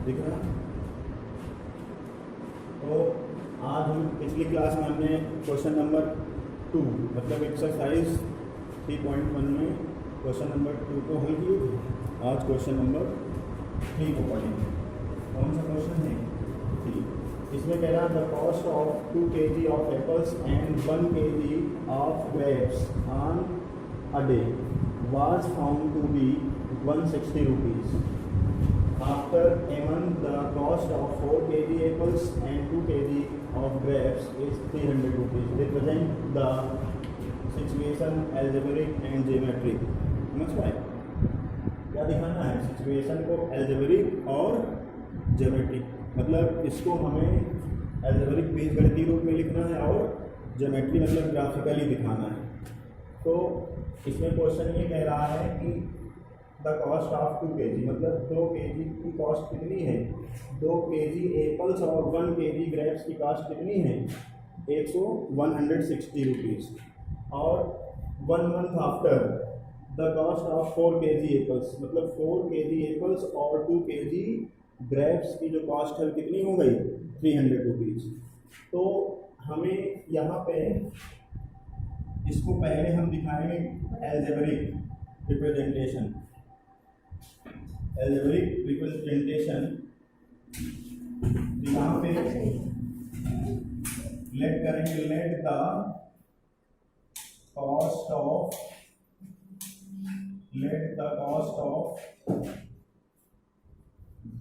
दिख रहा है? तो आज हम पिछली क्लास में हमने क्वेश्चन नंबर 2 मतलब एक्सरसाइज 3.1 में क्वेश्चन नंबर 2 को हल किए थे। आज क्वेश्चन नंबर 3 को पढ़ेंगे। कौन सा क्वेश्चन है? 3। इसमें कह रहा है the cost of 2 kg of apples and 1 kg of grapes on a day was found to be 160 rupees. After M1, the cost of 4 kg apples and 2 kg of grapes is 300 rupees. Represent the situation algebraic and geometric. समझ पाए? क्या दिखाना है? Situation को algebraic और geometric, मतलब इसको हमें एल्जेब्रिक बीजगणितीय रूप में लिखना है और ज्योमेट्री मतलब ग्राफिकली दिखाना है। तो इसमें क्वेश्चन ये कह रहा है कि द कॉस्ट ऑफ 2 kg मतलब 2 kg की कॉस्ट कितनी है? 2 kg एप्पल्स और 1 kg ग्रेप्स की कॉस्ट कितनी है? 160 रुपीज़। और 1 month after the cost of 4 kg apples मतलब 4 kg एप्पल्स और 2 kg ग्रेप्स की जो कॉस्ट है कितनी हो गई? 300 रुपीज़। तो हमें यहाँ पे इसको पहले हम दिखाएंगे एल्जेब्रिक रिप्रेजेंटेशन। एल्जेब्रिक रिप्रेजेंटेशन यहाँ पे लेट करेंगे, let the cost of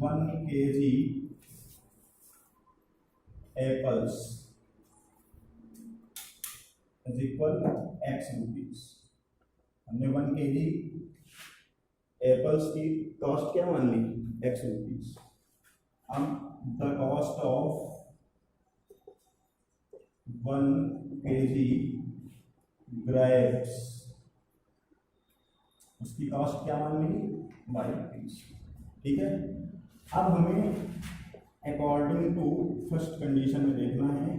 1 kg apples is equal x rupees. हमने 1 kg एप्पल्स की कॉस्ट क्या मान ली? x rupees. अब the cost of 1 kg grapes, उसकी कॉस्ट क्या मान ली? y rupees. ठीक है। अब हमें अकॉर्डिंग टू फर्स्ट कंडीशन में देखना है।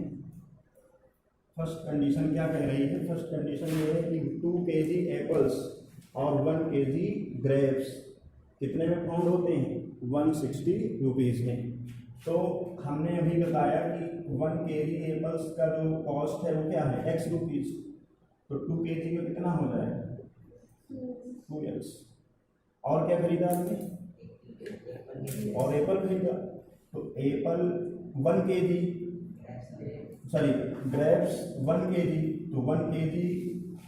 फर्स्ट कंडीशन क्या कह रही है? फर्स्ट कंडीशन ये है कि 2 kg एप्पल्स और 1 kg ग्रेप्स कितने में फाउंड होते हैं? 160 रुपीज़ में। तो हमने अभी बताया कि 1 kg एप्पल्स का जो कॉस्ट है वो क्या है? x rupees. तो 2 kg का कितना हो जाएगा? 2x। और क्या खरीदा आपने? और एप्पल खरीदा। तो Apple 1 kg sorry grapes 1 kg, तो 1 kg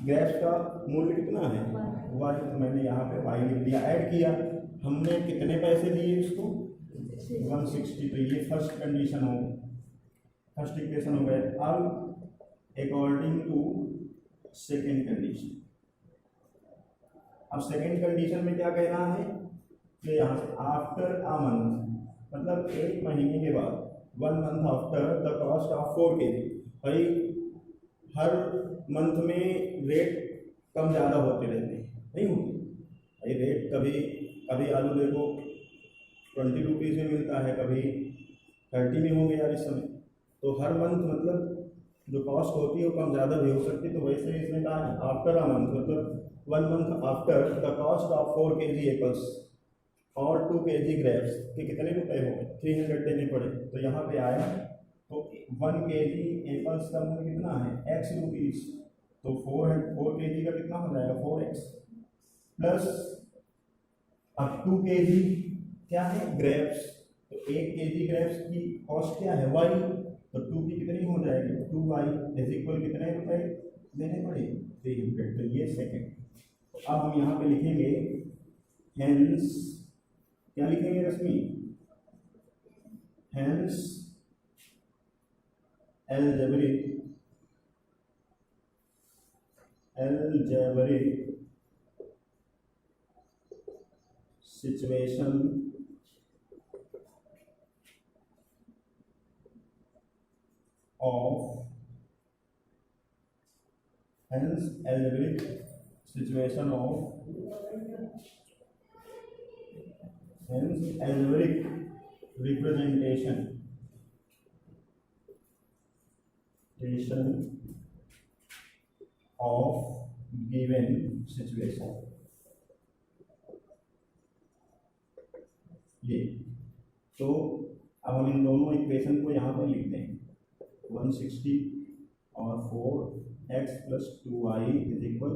ग्रेप्स का मूल्य कितना है? y। तो मैंने यहाँ पे y लिख दिया, ऐड किया। हमने कितने पैसे दिए इसको? 160। तो ये फर्स्ट कंडीशन हो, फर्स्ट इक्वेशन हो गए। अब अकॉर्डिंग टू सेकेंड कंडीशन। अब सेकेंड कंडीशन में क्या कह रहा है कि यहाँ से आफ्टर अ मंथ मतलब 1 महीने के बाद 1 month after the cost of 4 kg। भाई हर मंथ में रेट कम ज़्यादा होते रहते हैं, नहीं होते भाई रेट। कभी आलू देखो 20 रुपीज़ में मिलता है, कभी 30 में हो गया इस समय। तो हर मंथ मतलब जो कॉस्ट होती है वो कम ज़्यादा भी हो सकती है। तो वैसे इसमें कहा आफ्टर अ मंथ मतलब 1 month after the cost of 4 kg apples और 2 kg ग्रेप्स के कितने रुपए हो गए? 300 देने पड़े। तो यहाँ पे आया तो 1 kg एप्पल्स का मूल्य कितना है? x rupees. तो 4 kg का कितना हो जाएगा? 4x प्लस अब 2 kg क्या है? ग्रेप्स। तो 1 kg ग्रेप्स की कॉस्ट क्या है? y। तो 2 की कितनी हो जाएगी? 2y इज इक्वल कितने रुपए देने पड़े? 300। तो ये सेकेंड। अब हम यहाँ पे लिखेंगे हेंस, क्या लिखेंगे Rashmi? Hence algebraic situation of algebraic representation of given situation. ये तो अब हम इन दोनों इक्वेशन को यहाँ पे लिखते हैं 160 और 4x plus 2y is equal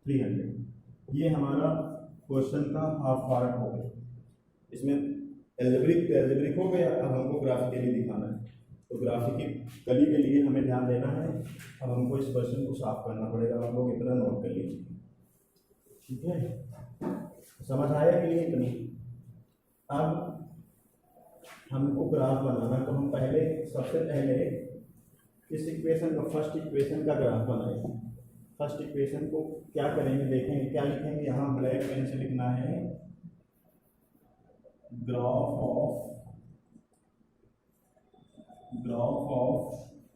300। ये हमारा क्वेश्चन का हाफ पार्ट हो गया। इसमें एल्जेब्रिक हो गया। अब हमको ग्राफिकली दिखाना है, तो ग्राफिकली के लिए हमें ध्यान देना है। अब हमको इस क्वेश्चन को साफ करना पड़ेगा। आप लोग इतना नोट कर लीजिए, ठीक है? समझ आया कि नहीं इतनी? अब हमको ग्राफ बनाना, तो हम सबसे पहले इस इक्वेशन का फर्स्ट इक्वेशन का ग्राफ बनाएंगे। फर्स्ट इक्वेशन को क्या करेंगे, देखेंगे क्या लिखेंगे। यहाँ ब्लैक पेन से लिखना है graph of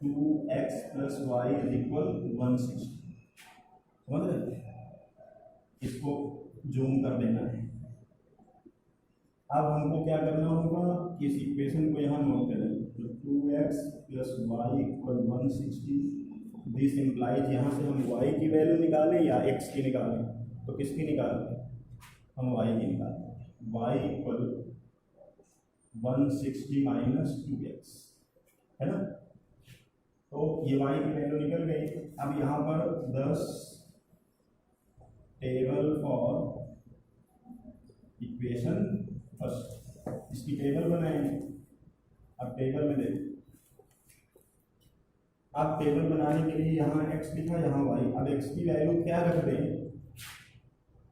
2x plus y is equal 160। समझ रहे? इसको जूम कर देना है। अब हमको क्या करना होगा, इस इक्वेशन को यहाँ नोट करें। तो 2x plus y equal 160, this implies, यहाँ से हम y की वैल्यू निकालें या x की निकालें? तो किसकी निकालें? हम y की निकालें। y इक्वल 160 माइनस 2x, है ना? तो ये y की वैल्यू निकल गई। अब यहाँ पर 10 टेबल फॉर इक्वेशन फर्स्ट, इसकी टेबल बनाएंगे। अब टेबल में देखो, अब टेबल बनाने के लिए यहाँ x लिखा, यहाँ y। अब x की वैल्यू क्या रख दें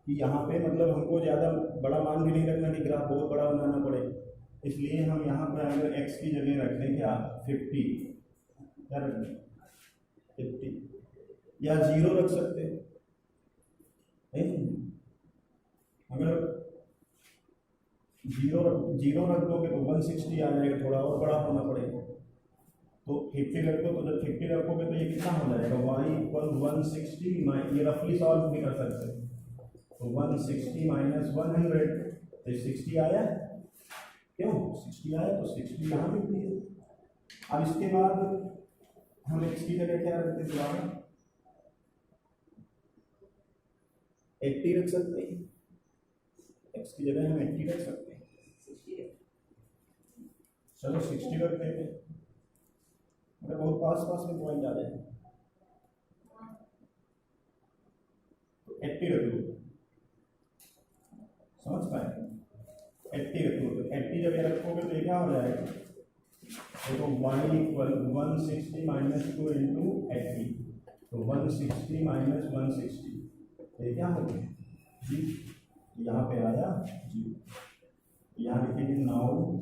कि यहाँ पे मतलब हमको ज़्यादा बड़ा मान भी नहीं रखना कि ग्राफ बहुत बड़ा बनाना पड़े, इसलिए हम यहाँ पर अगर x की जगह रख दें क्या 50, क्या रख दें 50, या 0 रख सकते हैं। अगर जीरो रख दोगे तो 160 आ जाएगा, थोड़ा और बड़ा होना पड़ेगा। तो 50 रख दो, तो जब 50 रखोगे तो ये कितना हो जाएगा, y इक्वल 160, ये रफली सॉल्व भी कर सकते हैं। तो 160 माइनस 100, तो 60 आया, क्यों 60 आया, तो 60 यहाँ लिख दिए। अब इसके बाद हम x की जगह क्या रखते हैं, दोबारा 80 रख सकते हैं। x की जगह हम 80 रख सकते हैं। चलो 60 रख देते हैं, अगर बहुत पास में पॉइंट आ जाए तो 80 रख दो। समझ पाए? 80 रख दो, तो 80 जब रखोगे तो ये क्या हो जाएगा, देखो y इक्वल 160 माइनस 2 इंटू 80, तो 160 माइनस 160, तो ये क्या हो गया जी, यहाँ पे आया जी। यहाँ लिखेंगे now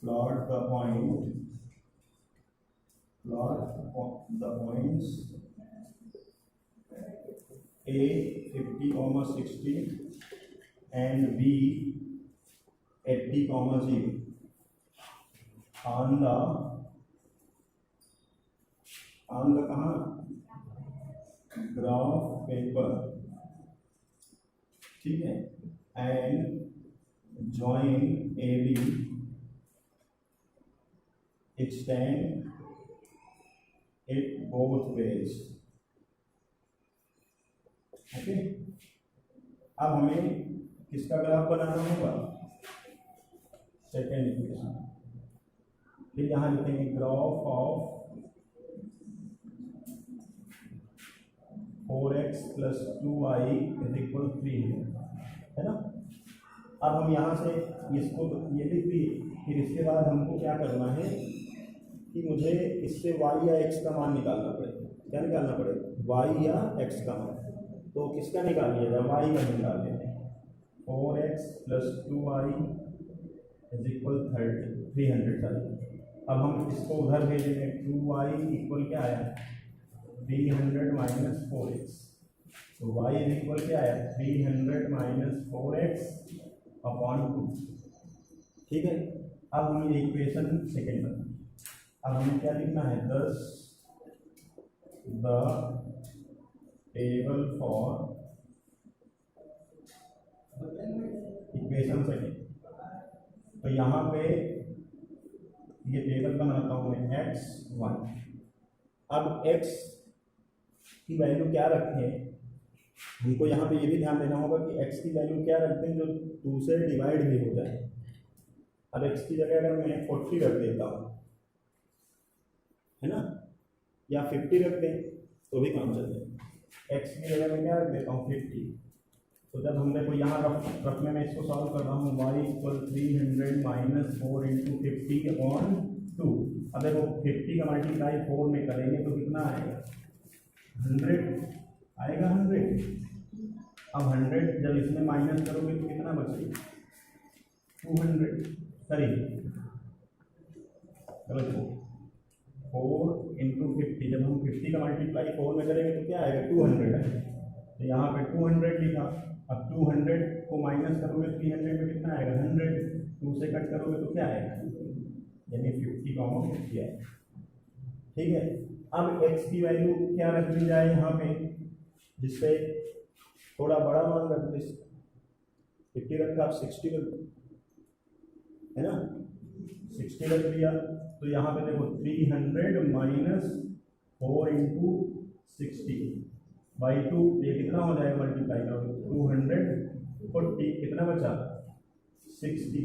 plot the points A 50, 60 and B 80, 0 on the कहाँ ग्राफ पेपर, ठीक है, and join AB, extend it both ways। Okay, अब हमें किसका ग्राफ बनाना होगा, सेकेंड इक्वेशन। फिर यहाँ लिखेंगे graph of 4x plus 2y is equal 3, है ना? अब हम यहाँ से इसको ये लिख दिए। फिर इसके बाद हमको क्या करना है कि मुझे इससे y या x का मान निकालना पड़ेगा। क्या निकालना पड़ेगा, y या x का मान। तो किसका निकाल लिया जाए, y का निकाल लेते हैं। 4x plus 2y is equal 300। अब हम इसको उधर भेजेंगे, 2y इक्वल क्या आया 300 माइनस 4x, तो y इज इक्वल क्या आया 300 माइनस 4x अपॉन 2, ठीक है। अब हमें इक्वेशन सेकेंड बना। अब हमें क्या लिखना है, दस the table for equation second. तो यहाँ पे ये टेबल बनाता हूँ मैं x 1। अब x की वैल्यू क्या रखें, हमको यहाँ पे ये भी ध्यान देना होगा कि x की वैल्यू क्या रखते हैं जो 2 से डिवाइड भी हो जाए। अब x की जगह अगर मैं 40 रख देता हूँ, है ना, या 50 रख दें तो भी काम चल जाएगा। x की जगह मैं क्या रख देता हूँ 50। तो जब हमने को यहाँ रखने में इसको सॉल्व कर रहा हूँ y = 300 - 4 × 50/2। अब देखो 50 का मल्टीप्लाई 4 में करेंगे तो कितना आएगा 100 आएगा 100। अब 100 जब इसमें माइनस करोगे तो कितना बचेगा 200। सॉरी चलो 4 × 50, जब हम 50 का मल्टीप्लाई 4 में करेंगे तो क्या आएगा 200 आएगा। तो यहाँ पे 200 लिखा। अब 200 को माइनस करोगे 300 में कितना आएगा 100। 2 से कट करोगे तो क्या आएगा यानी 50/50 आएगा। ठीक है। अब x की वैल्यू क्या रख दी जाए यहाँ पे, जिससे थोड़ा बड़ा मान रख दे। 50 रखा, आप 60 रख दो, है ना, 60 रख दिया। तो यहाँ पे देखो 300 - 4 × 60/2, ये कितना हो जाएगा मल्टीप्लाई करोगे 240, कितना बचा 60,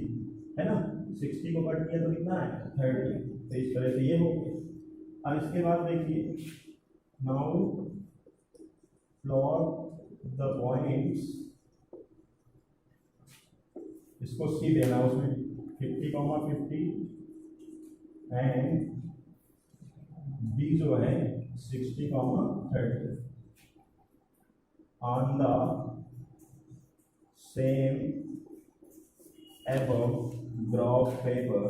है ना। 60 को कट किया तो कितना है 30। तो इस तरह से ये हो गया। अब इसके बाद देखिए, नाउ प्लॉट द पॉइंट्स, इसको सी देना, उसमें 50,50 एंड बी जो है 60,30 on the same above graph paper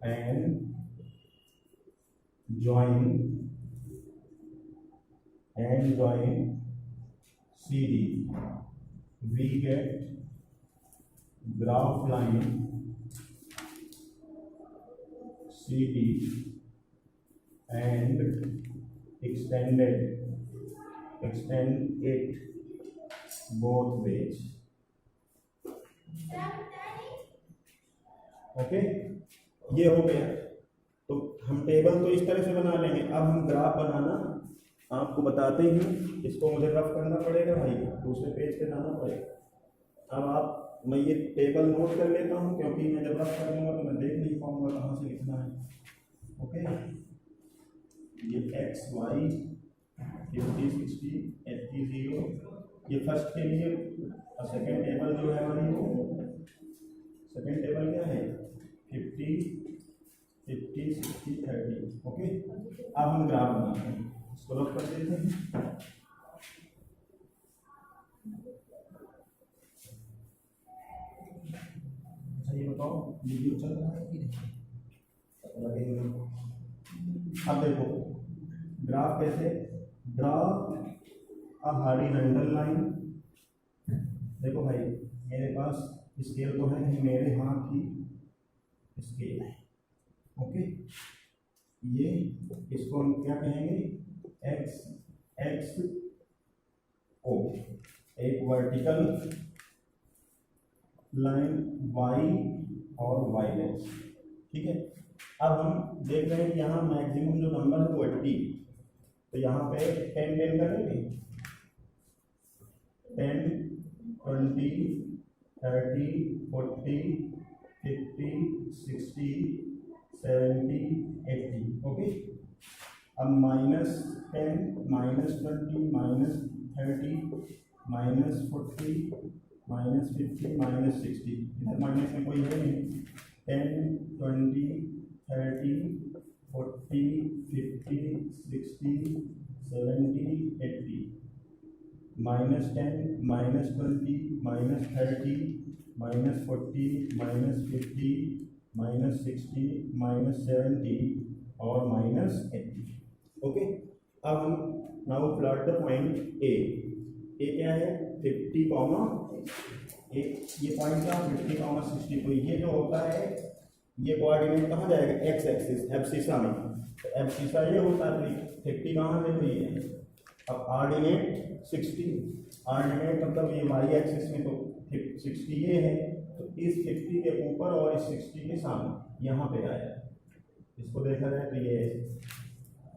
and join CD, we get graph line CD and extend it both ways. Okay, ये हो गया। तो हम टेबल तो इस तरह से बना लेंगे। अब हम ग्राफ बनाना आपको बताते हैं। इसको मुझे रफ करना पड़ेगा भाई, दूसरे पेज पे जाना पड़ेगा। अब मैं ये टेबल नोट कर लेता हूँ, क्योंकि मैं जब रफ करूँगा तो मैं देख नहीं पाऊँगा कहाँ से लिखना है। ओके, ये x y 50 60 80 0, ये फर्स्ट के लिए। और सेकेंड टेबल जो है हमारी, वो सेकेंड टेबल क्या है 50 50 60 30। ओके, अब हम ग्राफ बनाते हैं, इसको रफ कर देते हैं। अच्छा ये बताओ वीडियो चल रहा है कि नहीं? अब देखो ग्राफ कैसे, ड्रा अ हॉरिजॉन्टल लाइन। देखो भाई मेरे पास स्केल तो है नहीं, मेरे हाथ की स्केल है। ओके, ये इसको हम क्या कहेंगे एक्स ओ, एक वर्टिकल लाइन वाई और वाई एक्स। ठीक है। अब हम देख रहे हैं कि यहाँ मैक्सिमम जो नंबर है वो 80, तो यहाँ पे 10 10 करेंगे, 10 20 30 40 50 60 70 80। ओके, अब -10 -20 -30 -40 -50 -60, इधर माइनस में कोई है नहीं। 10 20 30 40 50 60 70 80, -10 -20 -30 -40 -50 -60 -70 और -80। ओके, अब हम now plot the point A क्या है 50, ये पॉइंट का 50, 60। तो ये जो होता है ये कोऑर्डिनेट कहाँ जाएगा एक्स एक्सिस एब्सिसा में। तो एब्सिसा ये होता है, 50 कहाँ से, तो ये है। अब ऑर्डिनेट 60, ऑर्डिनेट मतलब ये वाई एक्सिस में, तो 60 ये है, तो इस 50 के ऊपर और इस 60 के सामने यहाँ पे आया। इसको देखा जाए तो ये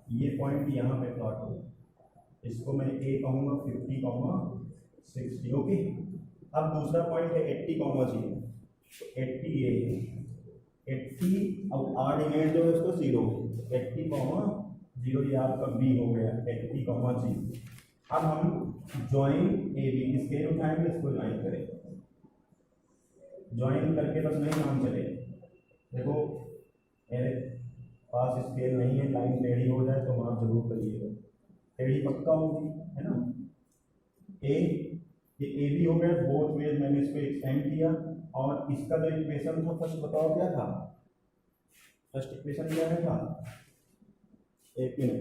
ये पॉइंट यहाँ पे प्लॉट हो, इसको मैं ए कहूँगा 50, 60। ओके, अब दूसरा पॉइंट है 80, 0। तो 80 ये है, 80 अब आड इमेज जो है उसको 0 है, 80, 0 ये आपका बी हो गया 80, 0। अब हम ज्वाइन ए बी स्केल उठाएंगे, इसको ज्वाइन करें, ज्वाइन करके बस नहीं काम चले। देखो मेरे पास स्केल नहीं है, लाइन टेढ़ी हो जाए तो माप जरूर करिएगा, टेढ़ी पक्का होगी, है ना। ये ए बी हो गया, बोथ वेज मैंने इसको एक्सटेंड किया। और इसका जो इक्वेशन था फर्स्ट बताओ क्या था, फर्स्ट इक्वेशन क्या है था, एक मिनट,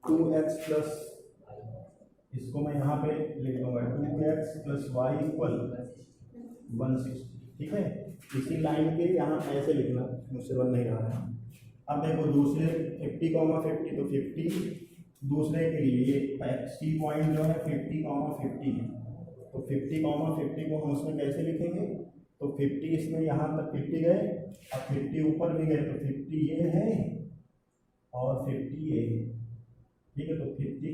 2x प्लस, इसको मैं यहाँ पे लिख दूंगा 2x प्लस वाई इक्वल 160, ठीक है। इसी लाइन के यहाँ ऐसे लिखना, मुझसे बन नहीं रहा है। अब देखो दूसरे 50, 50 तो 50 दूसरे के लिए ये सी पॉइंट जो है 50, 50 है, तो 50, 50 को हम उसमें कैसे लिखेंगे, तो 50 इसमें यहाँ तक 50 गए, अब 50 ऊपर भी गए, तो 50 ये है और 50 ये है, ठीक है। तो 50,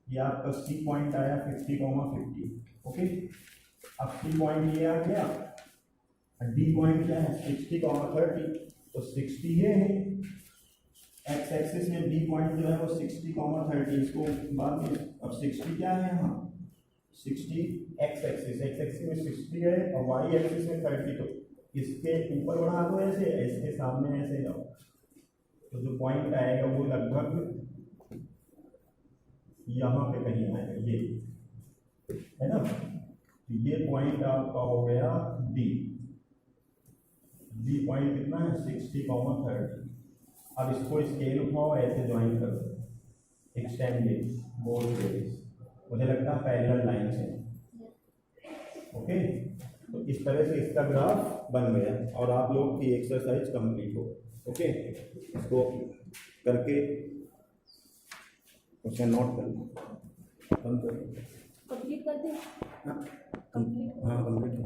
ये आपका सी पॉइंट आया 50, 50। ओके, अब सी पॉइंट ये आ गया, डी पॉइंट क्या है 60, 30, तो 60 ये है, एक्स एक्सिस में डी पॉइंट जो है वो 60, 30, इसको बाद में, अब 60 क्या है यहाँ 60 एक्स एक्सिस में 60 है और वाई एक्सिस में 30, तो इसके ऊपर बढ़ा दो ऐसे, इसके सामने ऐसे जाओ, तो जो पॉइंट आएगा वो लगभग यहाँ पे कहीं आएगा, ये है ना। तो ये पॉइंट आपका हो गया डी पॉइंट कितना है 60, 30। अब इसको स्केल उठाओ, ऐसे ज्वाइन कर दो, एक्सटेंडेड बोथ वेज, मुझे लगता है पैरेलल लाइन से। ओके, तो इस तरह से इसका ग्राफ बन गया और आप लोग की एक्सरसाइज कंप्लीट हो। ओके, इसको करके उसे नोट कर लो, बंद कर दो, कंप्लीट कर दें। हाँ कंप्लीट